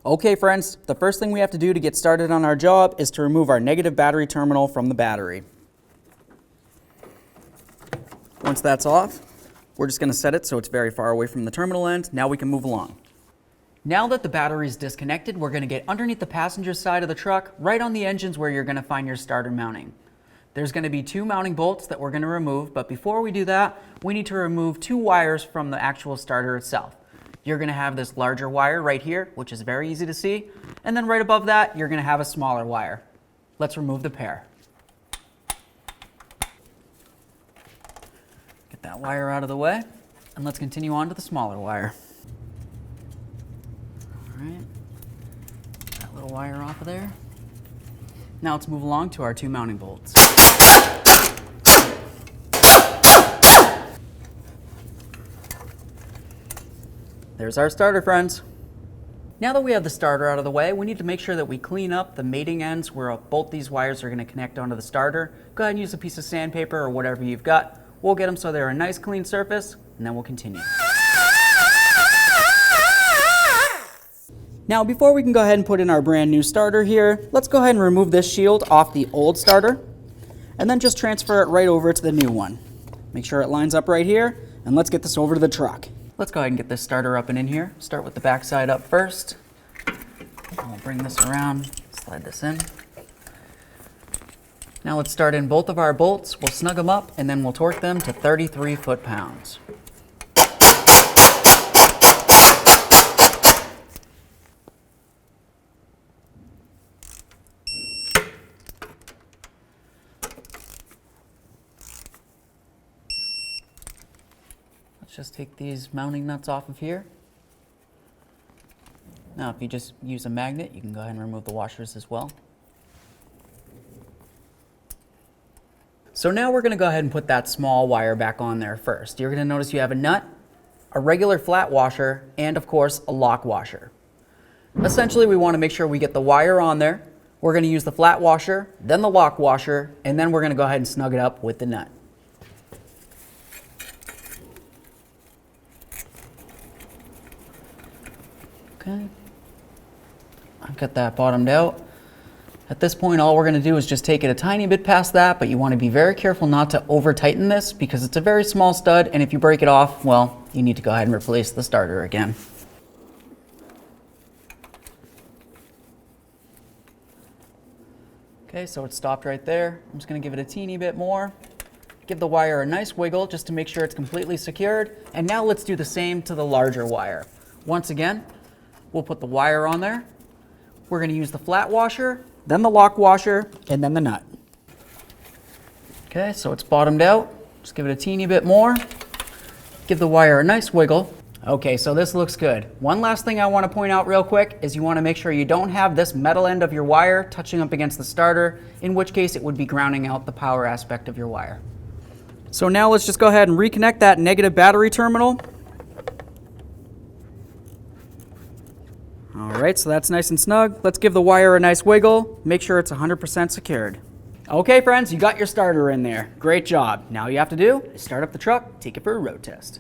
Okay friends, the first thing we have to do to get started on our job is to remove our negative battery terminal from the battery. Once that's off, we're just going to set it so it's very far away from the terminal end. Now we can move along. Now that the battery is disconnected, we're going to get underneath the passenger side of the truck, right on the engines where you're going to find your starter mounting. There's going to be 2 mounting bolts that we're going to remove, but before we do that, we need to remove 2 wires from the actual starter itself. You're going to have this larger wire right here, which is very easy to see, and then right above that, you're going to have a smaller wire. Let's remove the pair. Get that wire out of the way, and let's continue on to the smaller wire. All right, that little wire off of there. Now let's move along to our 2 mounting bolts. There's our starter, friends. Now that we have the starter out of the way, we need to make sure that we clean up the mating ends where both these wires are going to connect onto the starter. Go ahead and use a piece of sandpaper or whatever you've got. We'll get them so they're a nice clean surface, and then we'll continue. Now before we can go ahead and put in our brand new starter here, let's go ahead and remove this shield off the old starter, and then just transfer it right over to the new one. Make sure it lines up right here, and let's get this over to the truck. Let's go ahead and get this starter up and in here. Start with the back side up first. We'll bring this around, slide this in. Now let's start in both of our bolts. We'll snug them up and then we'll torque them to 33 foot-pounds. Just take these mounting nuts off of here. Now if you just use a magnet, you can go ahead and remove the washers as well. So now we're going to go ahead and put that small wire back on there first. You're going to notice you have a nut, a regular flat washer, and of course a lock washer. Essentially we want to make sure we get the wire on there. We're going to use the flat washer, then the lock washer, and then we're going to go ahead and snug it up with the nut. Okay, I've got that bottomed out. At this point, all we're going to do is just take it a tiny bit past that, but you want to be very careful not to over tighten this because it's a very small stud, and if you break it off, well, you need to go ahead and replace the starter again. Okay, so it's stopped right there. I'm just going to give it a teeny bit more. Give the wire a nice wiggle just to make sure it's completely secured. And now let's do the same to the larger wire. Once again, we'll put the wire on there. We're going to use the flat washer, then the lock washer, and then the nut. Okay, so it's bottomed out. Just give it a teeny bit more. Give the wire a nice wiggle. Okay, so this looks good. One last thing I want to point out real quick is you want to make sure you don't have this metal end of your wire touching up against the starter, in which case it would be grounding out the power aspect of your wire. So now let's just go ahead and reconnect that negative battery terminal. All right, so that's nice and snug. Let's give the wire a nice wiggle. Make sure it's 100% secured. Okay, friends, you got your starter in there. Great job. Now all you have to do is start up the truck, take it for a road test.